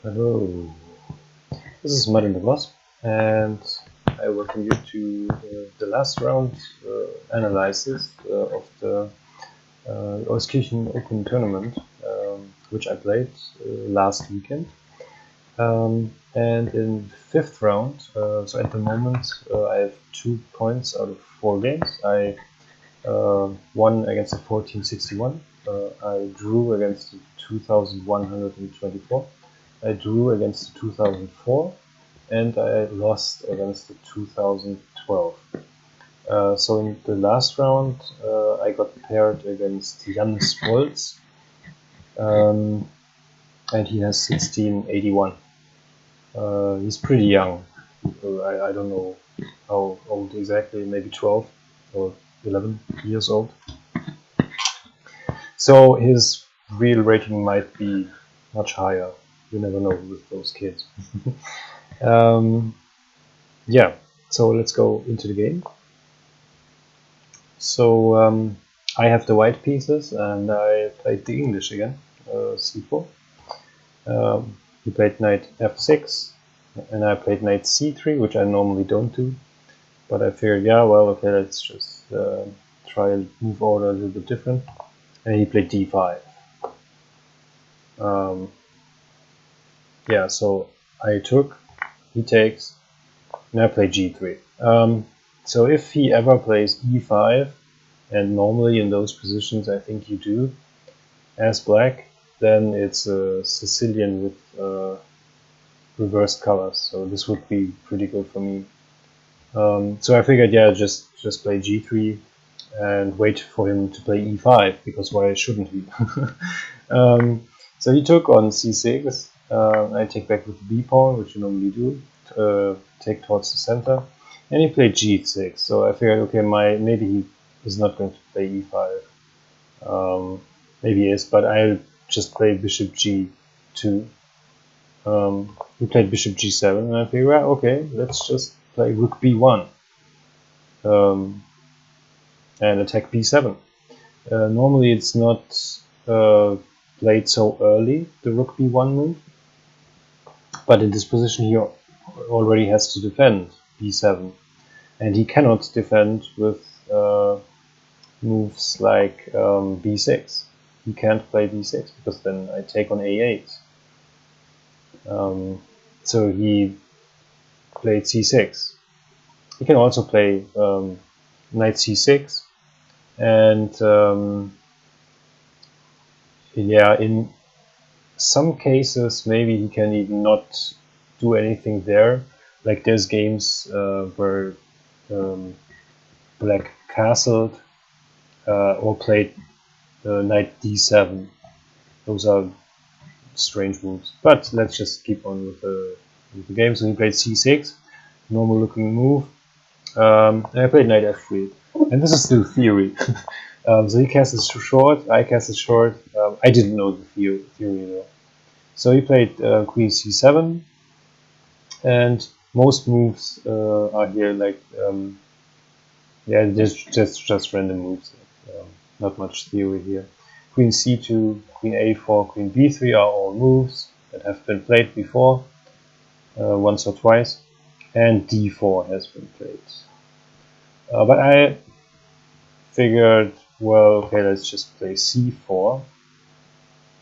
Hello, this is Mud in the Wasp, and I welcome you to the last round analysis of the Euskirchen Open Tournament, which I played last weekend. And in fifth round, so at the moment I have 2 points out of 4 games. I won against the 1461. I drew against the 2124. I drew against the 2004, and I lost against the 2012. So in the last round, I got paired against Jan Stolz, and he has 1681. He's pretty young. I don't know how old exactly, maybe 12 or 11 years old. So his real rating might be much higher. You never know with those kids. Yeah, so let's go into the game. So I have the white pieces, and I played the English again, c4. He played knight f6, and I played knight c3, which I normally don't do. But I figured, yeah, well, okay, let's just try and move order a little bit different. And he played d5. Yeah, so I took, he takes, and I play g3. So if he ever plays e5, and normally in those positions I think you do, as black, then it's a Sicilian with reversed colors. So this would be pretty good for me. So I figured, yeah, just play g3 and wait for him to play e5, because why shouldn't he? So he took on c6. I take back with the b pawn, which you normally do, take towards the center, and he played g6. So I figured, okay, maybe he is not going to play e5. Maybe he is, but I'll just play bishop g2. He played bishop g7, and I figured, well, okay, let's just play rook b1 and attack b7. Normally it's not played so early, the rook b1 move, but in this position he already has to defend b7, and he cannot defend with moves like b6. He can't play b6 because then I take on a8. So he played c6. He can also play knight c6, and yeah, in some cases maybe he can even not do anything there. Like there's games where black castled or played knight d7. Those are strange moves, but let's just keep on with the game. So he played c6, normal looking move. And I played knight f3, and this is still theory. So he casted short, I casted short. I didn't know the theory though. So he played queen c7, and most moves are here like yeah, just random moves. Not much theory here. Queen c2, queen a4, queen b3 are all moves that have been played before, once or twice, and d4 has been played. But I figured, well, okay, let's just play c4,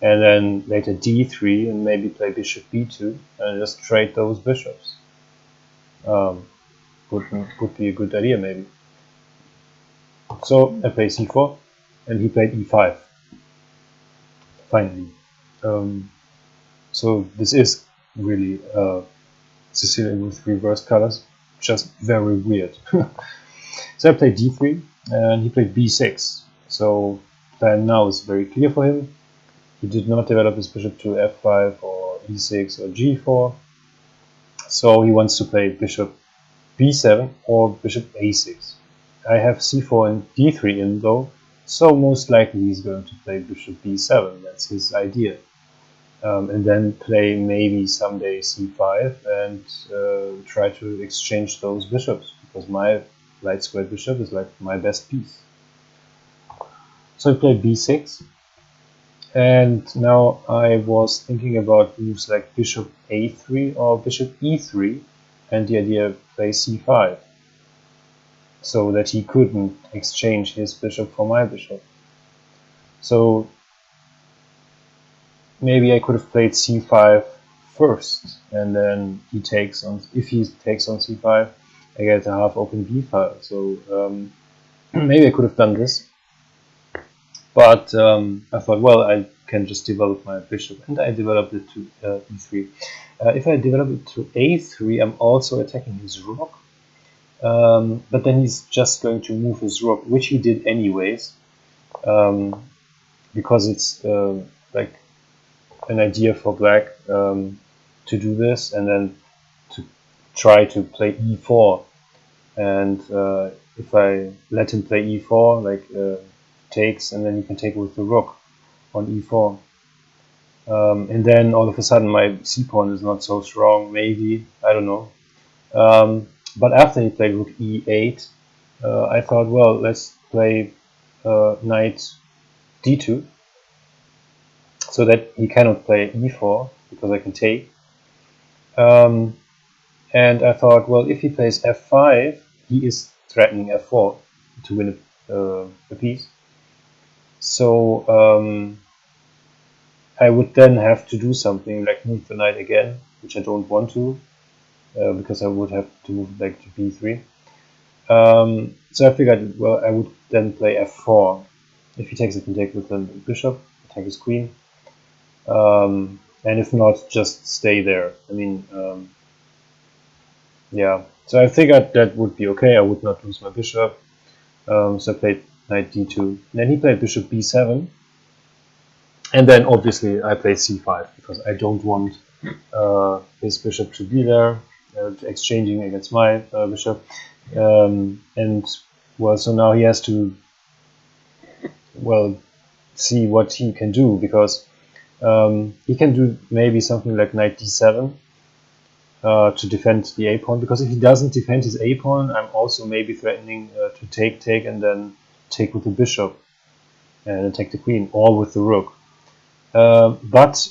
and then later d3, and maybe play bishop b2, and just trade those bishops. Would be a good idea, maybe. So I play c4, and he played e5. Finally. So this is really Sicilian with reversed colors, just very weird. So I played d3, and he played b6. So plan now is very clear for him. He did not develop his bishop to f5 or e6 or g4. So he wants to play bishop b7 or bishop a6. I have c4 and d3 in though, so most likely he's going to play bishop b7. That's his idea. And then play maybe someday c5 and try to exchange those bishops, because my light squared bishop is like my best piece. So I played b6, And now I was thinking about moves like bishop a3 or bishop e3, and the idea play c5, so that he couldn't exchange his bishop for my bishop. So maybe I could have played c5 first, and then he takes on. If he takes on c5, I get a half open b file. So maybe I could have done this, but I thought, well, I can just develop my bishop, and I developed it to e3. If I develop it to a3, I'm also attacking his rook, but then he's just going to move his rook, which he did anyways, because it's like an idea for black to do this, and then to try to play e4. And if I let him play e4, like takes, and then he can take with the rook on e4. And then all of a sudden my c-pawn is not so strong, maybe, I don't know. But after he played rook e8, I thought, well, let's play knight d2, so that he cannot play e4, because I can take. And I thought, well, if he plays f5, he is threatening f4 to win a piece. So I would then have to do something like move the knight again, which I don't want to, because I would have to move back to b3. So I figured, well, I would then play f4. If he takes, I can take with the bishop, attack his queen. And if not, just stay there. I mean, yeah. So I figured that would be okay. I would not lose my bishop. So I played knight d2. And then he played bishop b7. And then obviously I played c5, because I don't want his bishop to be there, exchanging against my bishop. And well, so now he has to, well, see what he can do, because he can do maybe something like knight d7 to defend the a pawn, because if he doesn't defend his a pawn, I'm also maybe threatening to take, and then take with the bishop and attack the queen, or with the rook. But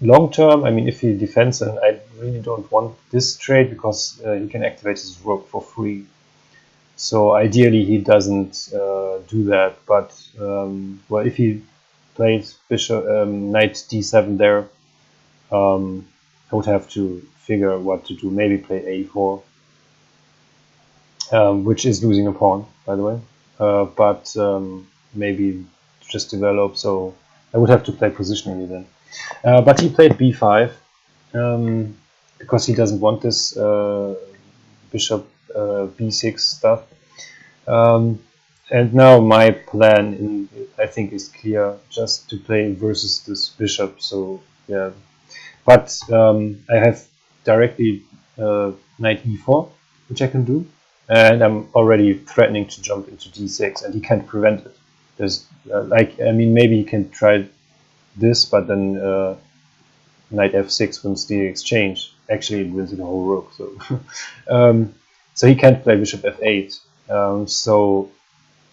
long term, I mean, if he defends, and I really don't want this trade, because he can activate his rook for free. So ideally he doesn't do that. But well, if he plays bishop knight d7 there, I would have to figure what to do. Maybe play a4, which is losing a pawn, by the way. But maybe just develop. So I would have to play positionally then. But he played b5 because he doesn't want this bishop b6 stuff. And now my plan, I think, is clear, just to play versus this bishop. So yeah, but I have directly knight e4, which I can do, and I'm already threatening to jump into d6, and he can't prevent it. There's I mean, maybe he can try this, but then knight f6 wins the exchange. Actually, it wins the whole rook. So so he can't play bishop f8. So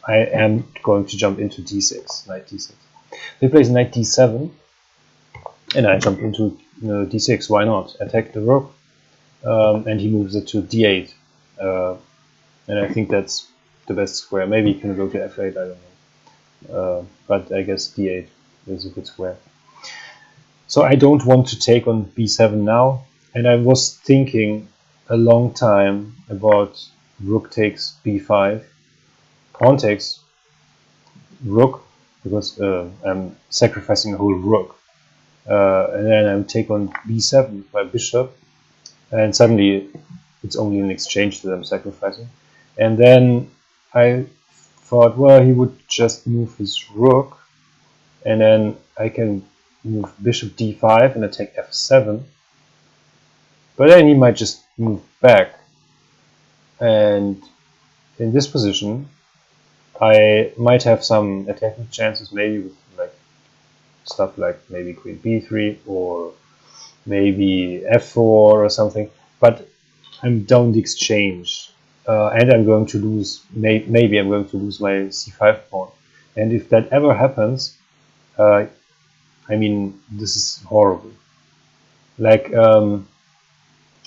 I am going to jump into d6, knight d6. He plays knight d7, and I jump into d6. Why not? Attack the rook, and he moves it to d8. And I think that's the best square. Maybe he can go to f8, I don't know. But I guess d8 is a good square. So I don't want to take on b7 now. And I was thinking a long time about rook takes b5, pawn takes rook, because I'm sacrificing a whole rook. And then I'm take on b7 with my bishop, and suddenly it's only an exchange that I'm sacrificing. And then I thought, well, he would just move his rook, and then I can move bishop d5 and attack f7. But then he might just move back, and in this position I might have some attacking chances, maybe with like stuff like maybe queen b3 or maybe f4 or something. But I'm down the exchange, and I'm going to lose. Maybe I'm going to lose my c5 pawn. And if that ever happens, I mean, this is horrible. Like,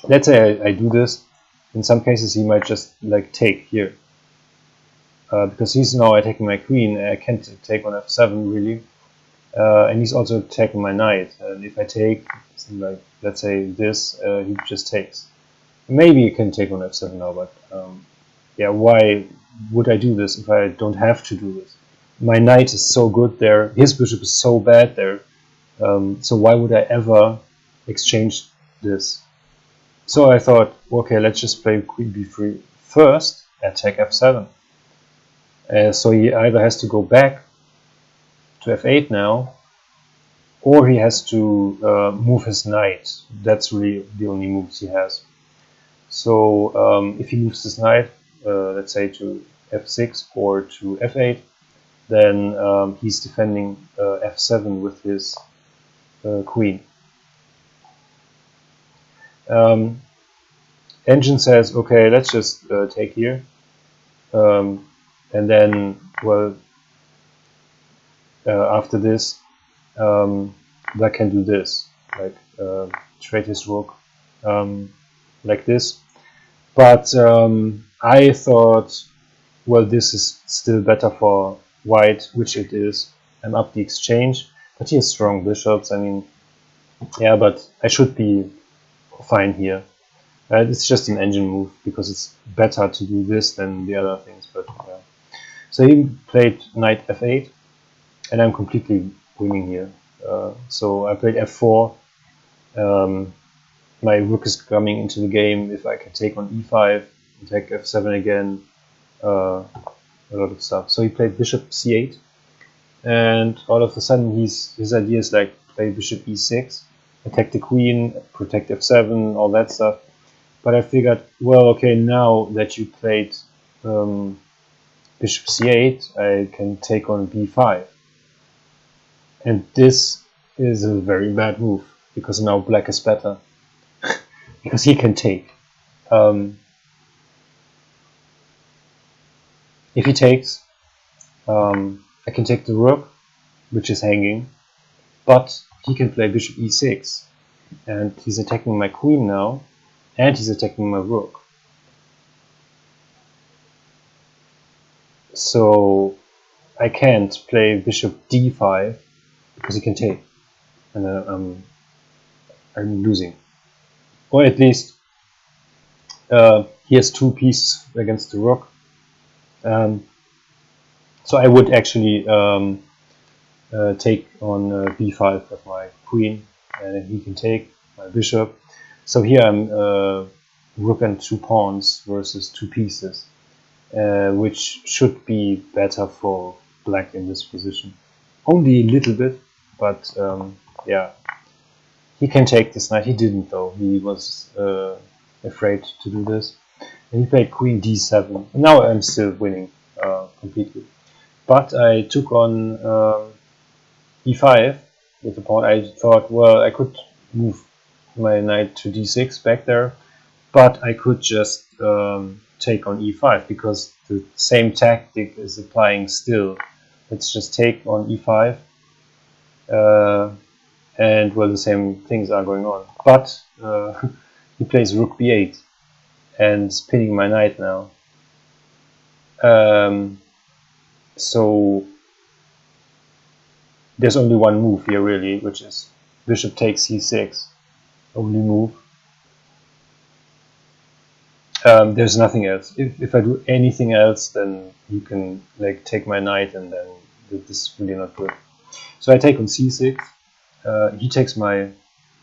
let's say I do this. In some cases, he might just like take here, because he's now attacking my queen. I can't take on f7 really, and he's also attacking my knight. And if I take, like, let's say this, he just takes. Maybe you can take on f7 now, but yeah, why would I do this if I don't have to do this? My knight is so good there, his bishop is so bad there, so why would I ever exchange this? So I thought, okay, let's just play queen b3 first, attack f7. So he either has to go back to f8 now, or he has to move his knight. That's really the only moves he has. So if he moves his knight, let's say to f6 or to f8, then he's defending f7 with his queen. Engine says, okay, let's just take here, and then, well, after this, I can do this, like trade his rook, like this. But I thought, well, this is still better for white, which it is. I'm up the exchange, but he has strong bishops. I mean, yeah, but I should be fine here. It's just an engine move, because it's better to do this than the other things. But so he played knight f8, and I'm completely winning here. So I played f4. My rook is coming into the game. If I can take on e5, take f7 again, a lot of stuff. So he played bishop c8, and all of a sudden his idea is like play bishop e6, attack the queen, protect f7, all that stuff. But I figured, well, okay, now that you played bishop c8, I can take on b5. And this is a very bad move, because now black is better. Because he can take. If he takes, I can take the rook, which is hanging, but he can play bishop e6, and he's attacking my queen now, and he's attacking my rook. So I can't play bishop d5 because he can take, and I'm losing. Or at least he has two pieces against the rook. So I would actually take on b5 with my queen, and then he can take my bishop. So here I'm rook and 2 pawns versus 2 pieces, which should be better for black in this position. Only a little bit, but yeah. He can take this knight. He didn't, though. He was afraid to do this. And he played queen d7. And now I'm still winning completely. But I took on e5 with the pawn. I thought, well, I could move my knight to d6 back there, but I could just take on e5, because the same tactic is applying still. Let's just take on e5. And well, the same things are going on. But he plays rook b8 and spinning my knight now. So there's only one move here really, which is bishop takes c6. Only move. There's nothing else. If I do anything else, then you can like take my knight, and then this is really not good. So I take on c6. He takes my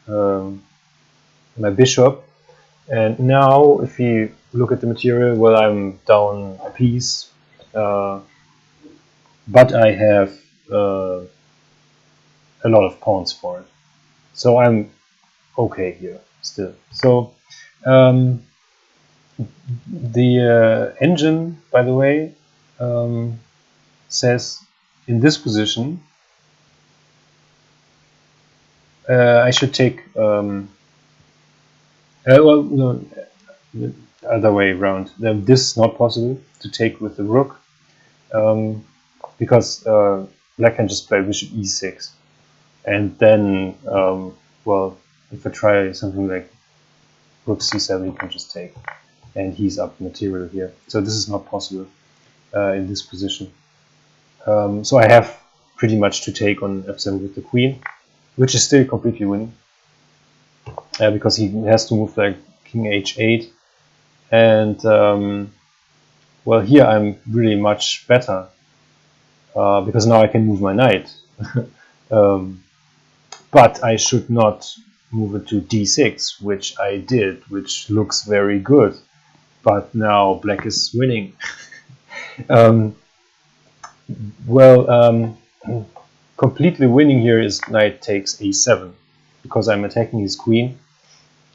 my bishop, and now if you look at the material, well, I'm down a piece, but I have a lot of pawns for it, so I'm okay here still. So the engine, by the way, says in this position I should take well, no, the other way around. This is not possible to take with the rook, because black can just play bishop e6, and then well, if I try something like rook c7, he can just take, and he's up material here. So this is not possible in this position. So I have pretty much to take on f7 with the queen, which is still completely winning, because he has to move like king h8, and well, here I'm really much better, because now I can move my knight. But I should not move it to d6, which I did, which looks very good. But now black is winning. Completely winning here is knight takes a7, because I'm attacking his queen,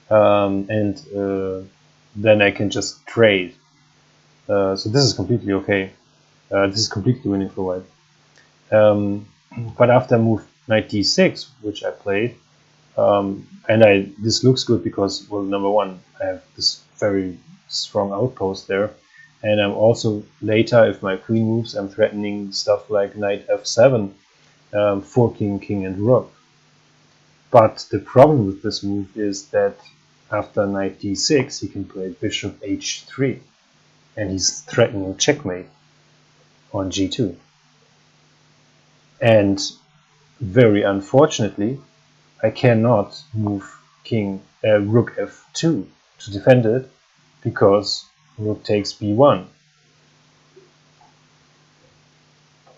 and then I can just trade. So this is completely okay. This is completely winning for white. But after I moved knight d6, which I played, and this looks good because, well, number one, I have this very strong outpost there, and I'm also later, if my queen moves, I'm threatening stuff like knight f7, forking king and rook. But the problem with this move is that after knight d6, he can play bishop h3, and he's threatening checkmate on g2. And very unfortunately, I cannot move rook f2 to defend it, because rook takes b1.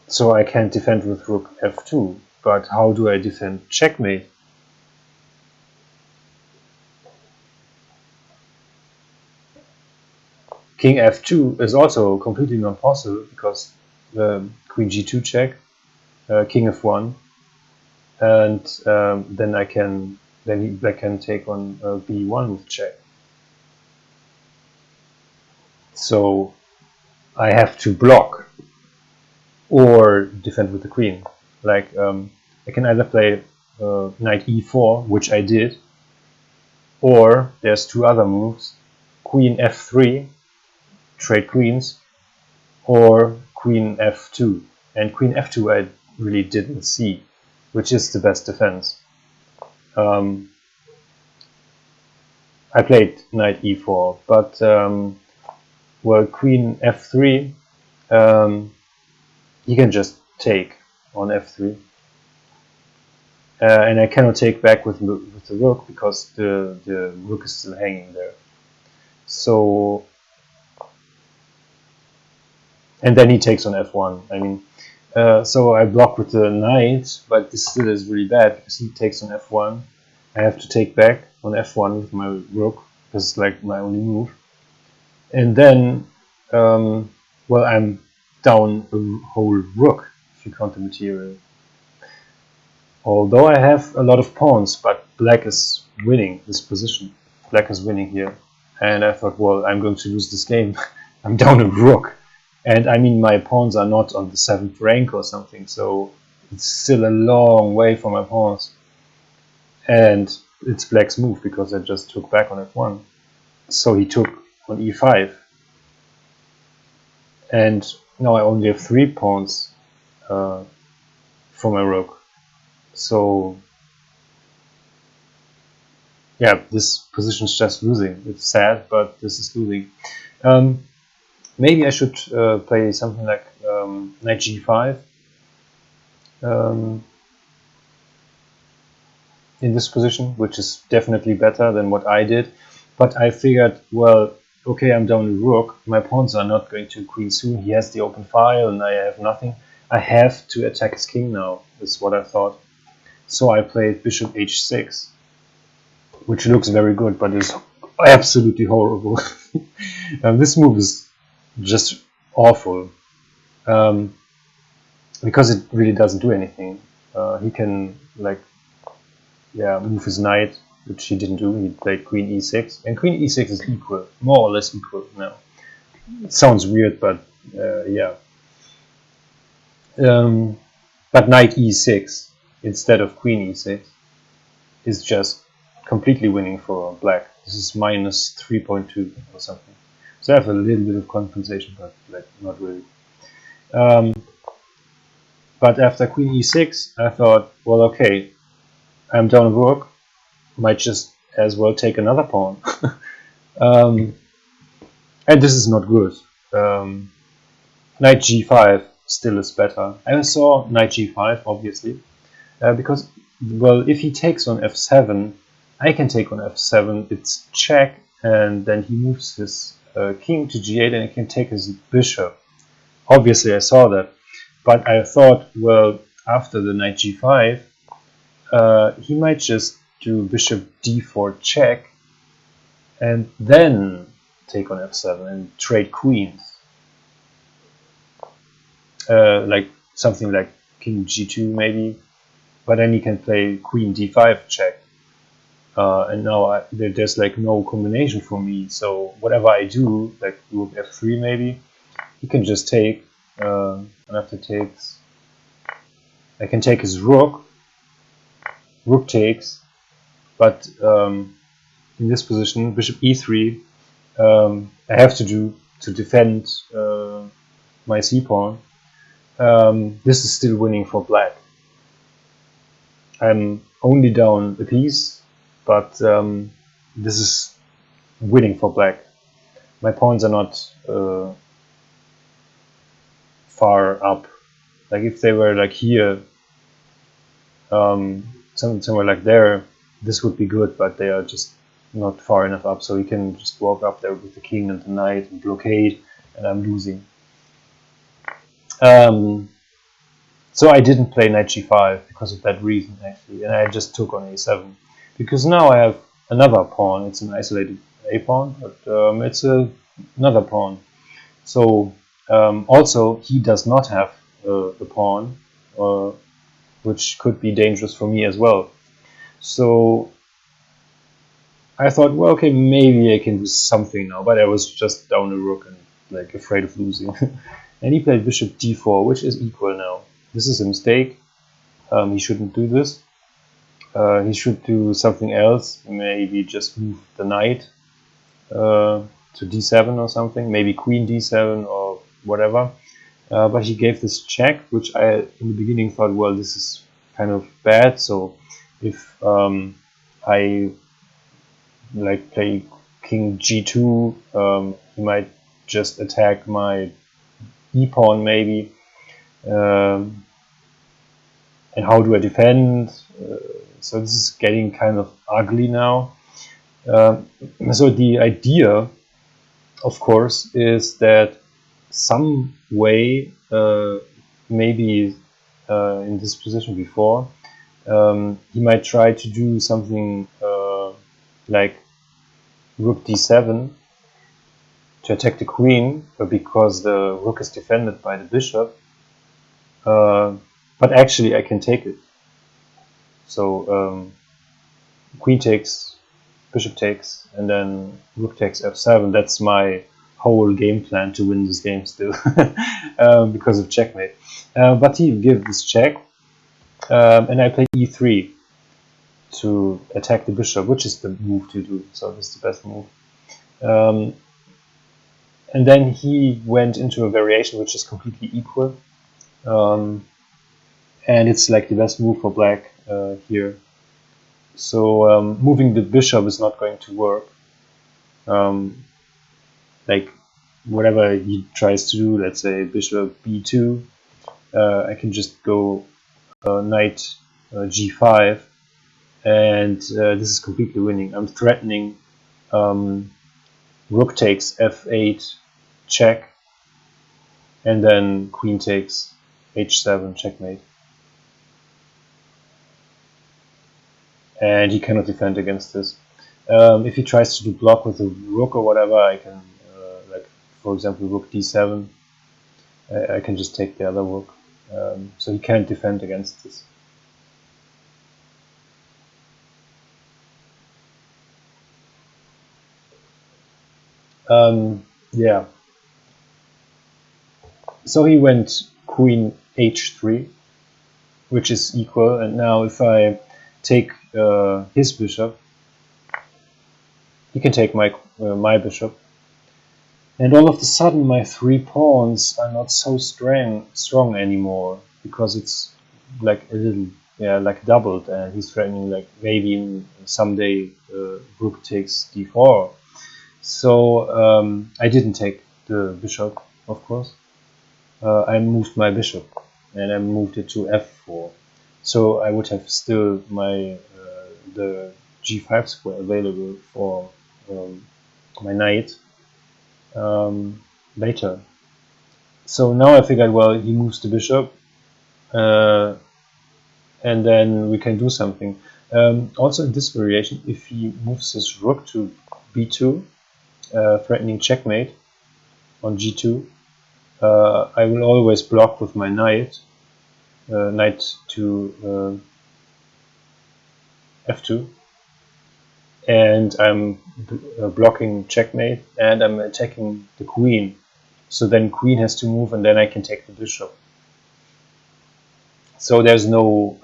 So I can't defend with rook f2. But how do I defend checkmate? King f2 is also completely not possible, because queen g2 check, king f1, and then black can take on b1 with check. So I have to block or defend with the queen. Like I can either play knight e4, which I did, or there's two other moves: queen f3, trade queens, or queen f2. And queen f2 I really didn't see, which is the best defense. I played knight e4, but well, queen f3, he can just take on f3, and I cannot take back with the rook, because the rook is still hanging there. So, and then he takes on f1. I mean, so I block with the knight, but this still is really bad, because he takes on f1. I have to take back on f1 with my rook, because it's like my only move. And then, well, I'm down a whole rook, if you count the material. Although I have a lot of pawns, but black is winning this position. Black is winning here. And I thought, well, I'm going to lose this game. I'm down a rook. And I mean, my pawns are not on the 7th rank or something, so it's still a long way for my pawns. And it's black's move, because I just took back on f1. So he took on e5. And now I only have 3 pawns for my rook. So yeah, this position is just losing. It's sad, but this is losing. Maybe I should play something like knight g5 in this position, which is definitely better than what I did. But I figured, well, okay, I'm down a rook. My pawns are not going to queen soon. He has the open file, and I have nothing. I have to attack his king now, is what I thought. So I played bishop h6, which looks very good, but is absolutely horrible. This move is just awful, because it really doesn't do anything. He can, like, yeah, move his knight, which he didn't do. He played queen e6, and queen e6 is equal, more or less equal now. It sounds weird, but yeah. But knight e6 instead of queen e6 is just completely winning for black. This is minus 3.2 or something. So I have a little bit of compensation, but like not really. But after queen e6, I thought, well, okay, I'm down a rook, might just as well take another pawn. And this is not good. Knight g5 still is better. I saw knight g5, obviously, because, well, if he takes on f7, I can take on f7, it's check, and then he moves his king to g8 and I can take his bishop. Obviously I saw that, but I thought, well, after the knight g5, he might just do bishop d4 check, and then take on f7 and trade queens. Like something like king g2 maybe, but then he can play queen d5 check. And now there's like no combination for me, so whatever I do, like rook f3 maybe, he can just take, and after takes, I can take his rook takes, but in this position, bishop e3, I have to defend my c-pawn. This is still winning for black. I'm only down a piece, but this is winning for black. My pawns are not far up. Like if they were like here, somewhere like there, this would be good, but they are just not far enough up, so he can just walk up there with the king and the knight and blockade, and I'm losing. So I didn't play knight g5 because of that reason, actually, and I just took on a7. Because now I have another pawn. It's an isolated a pawn, but it's another pawn. So also he does not have the pawn, which could be dangerous for me as well. So I thought, well, okay, maybe I can do something now, but I was just down a rook and like afraid of losing. And he played bishop d4, which is equal now. This is a mistake. He shouldn't do this. He should do something else. Maybe just move the knight to d7 or something. Maybe queen d7 or whatever. But he gave this check, which I in the beginning thought, well, this is kind of bad. So if I like play king g2, he might just attack my e-pawn maybe. And how do I defend? So this is getting kind of ugly now. So the idea, of course, is that some way, maybe in this position before, he might try to do something like rook d7 to attack the queen, because the rook is defended by the bishop. But actually I can take it. So queen takes, bishop takes, and then rook takes f7. That's my whole game plan to win this game still, because of checkmate. But he gave this check, and I play e3 to attack the bishop, which is the move to do. So this is the best move. And then he went into a variation which is completely equal. And it's like the best move for black here. So moving the bishop is not going to work. Like whatever he tries to do, let's say bishop b2, I can just go knight g5, and this is completely winning. I'm threatening rook takes f8 check, and then queen takes h7 checkmate. And he cannot defend against this. If he tries to do block with a rook or whatever, I can, like for example, rook d7. I can just take the other rook. So he can't defend against this. Yeah. So he went queen h3, which is equal. And now if I take his bishop, he can take my bishop. And all of a sudden my three pawns are not so strong anymore. because it's like a little, yeah, like doubled, and he's threatening like maybe someday rook takes d4. So I didn't take the bishop, of course. I moved my bishop, and I moved it to f4. So I would have still my the g5 square available for my knight later. So now I figured, well, he moves the bishop, and then we can do something. Also in this variation, if he moves his rook to b2, threatening checkmate on g2, I will always block with my knight, knight to f2, and I'm blocking checkmate, and I'm attacking the queen. So then queen has to move, and then I can take the bishop. So there's no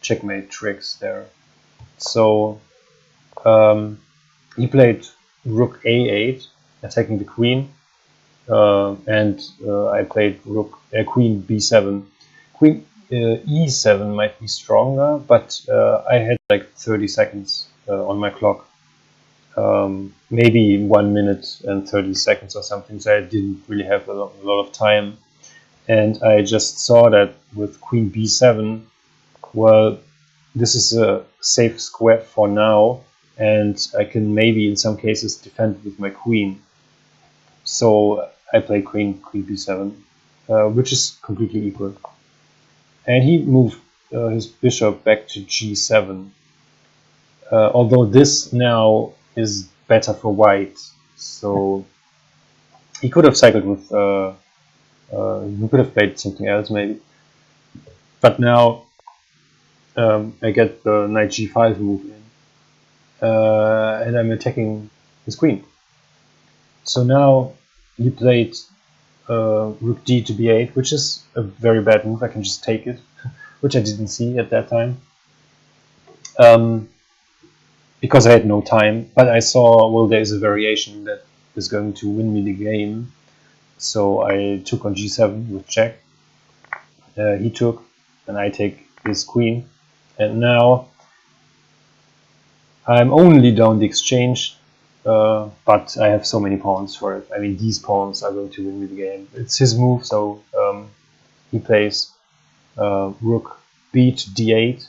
checkmate tricks there. So he played rook a8, attacking the queen, and I played queen b7. Queen e7 might be stronger, but I had like 30 seconds on my clock. Maybe 1 minute and 30 seconds or something, so I didn't really have a lot of time. And I just saw that with queen b7, well, this is a safe square for now, and I can maybe in some cases defend with my queen. So I play queen b7, which is completely equal. And he moved his bishop back to g7. Although this now is better for white, so he could have cycled with. He could have played something else maybe. But now I get the knight g5 move in, and I'm attacking his queen. So now he played rook d to b8, which is a very bad move. I can just take it, which I didn't see at that time, because I had no time. But I saw, well, there is a variation that is going to win me the game. So I took on g7 with check. He took, and I take his queen. And now I'm only down the exchange, but I have so many pawns for it. I mean, these pawns are going to win me the game. It's his move, so he plays rook b to d8,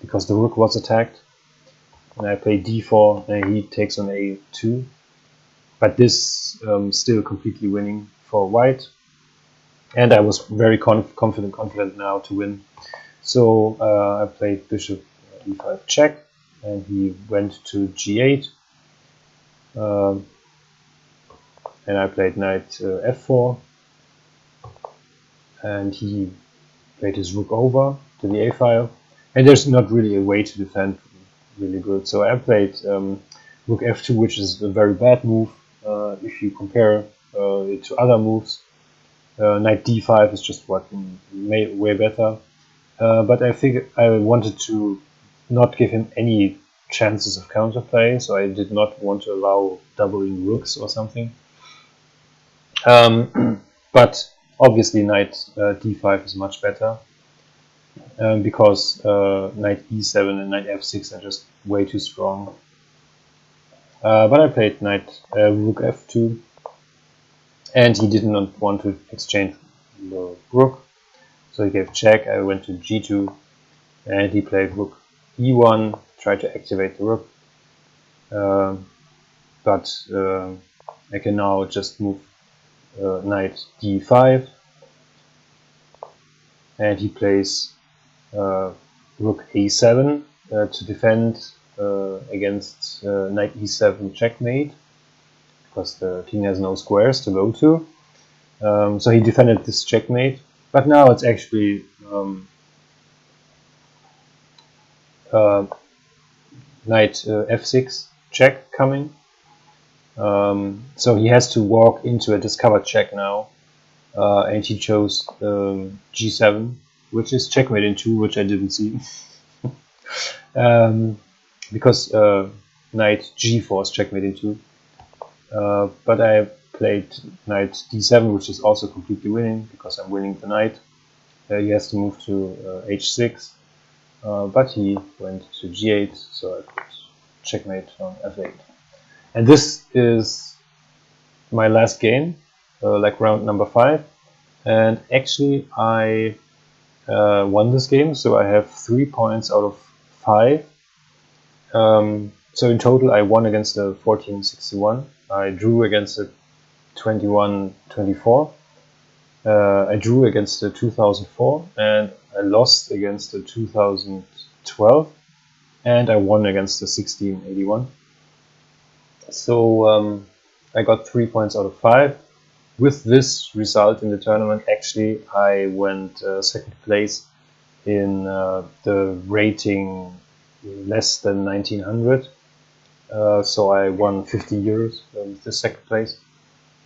because the rook was attacked. And I play d4, and he takes on a2. But this still completely winning for white. And I was very confident now to win. So I played bishop e5 check, and he went to g8. And I played knight f4. And he played his rook over to the a file. And there's not really a way to defend really good. So I played rook f2, which is a very bad move if you compare it to other moves. Knight d5 is just working way better. But I think I wanted to not give him any chances of counterplay, so I did not want to allow doubling rooks or something. But obviously knight d5 is much better, because knight e7 and knight f6 are just way too strong. But I played knight rook f2, and he did not want to exchange the rook, so he gave check. I went to g2, and he played rook e1, tried to activate the rook, but I can now just move knight d5, and he plays rook a7 to defend against knight e7 checkmate, because the king has no squares to go to. So he defended this checkmate, but now it's actually knight f6 check coming. So he has to walk into a discovered check now, and he chose g7, which is checkmate in 2, which I didn't see. Because knight g4 is checkmate in 2. But I played knight d7, which is also completely winning, because I'm winning the knight. he has to move to h6, but he went to g8, so I could checkmate on f8. And this is my last game, like round number 5, and actually I won this game, so I have 3 points out of 5. So in total I won against the 1461, I drew against the 2124, I drew against the 2004, and I lost against the 2012, and I won against the 1681. So I got 3 points out of 5. With this result in the tournament, actually I went second place in the rating less than 1900. So I won 50 euros with the second place.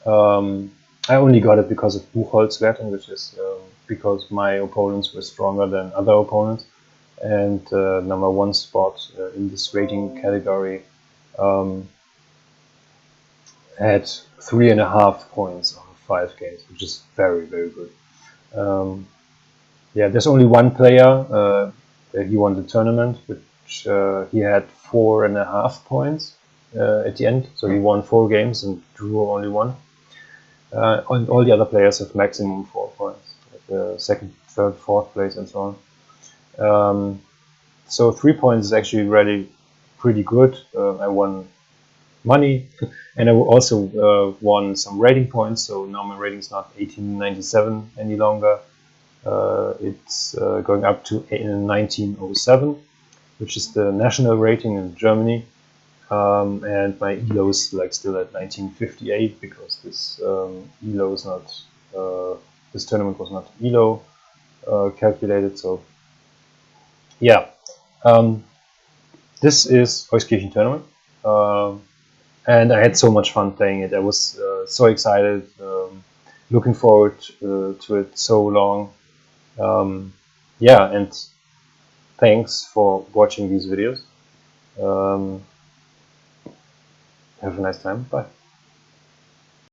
I only got it because of Buchholzwertung, which is because my opponents were stronger than other opponents, and number 1 spot in this rating category had 3.5 points out of 5 games, which is very, very good. Yeah, there's only one player, he won the tournament, which he had 4.5 points at the end, so he won 4 games and drew only 1. And all the other players have maximum 4 points, like second, third, fourth place, and so on. So 3 points is actually really pretty good. I won money, and I also won some rating points. So now my rating is not 1897 any longer. It's going up to 1907, which is the national rating in Germany. And my ELO is like still at 1958 because this ELO is not, this tournament was not ELO calculated. So yeah, this is Euskirchen tournament, and I had so much fun playing it. I was so excited, looking forward to it so long. Yeah, and thanks for watching these videos. Have a nice time. Bye.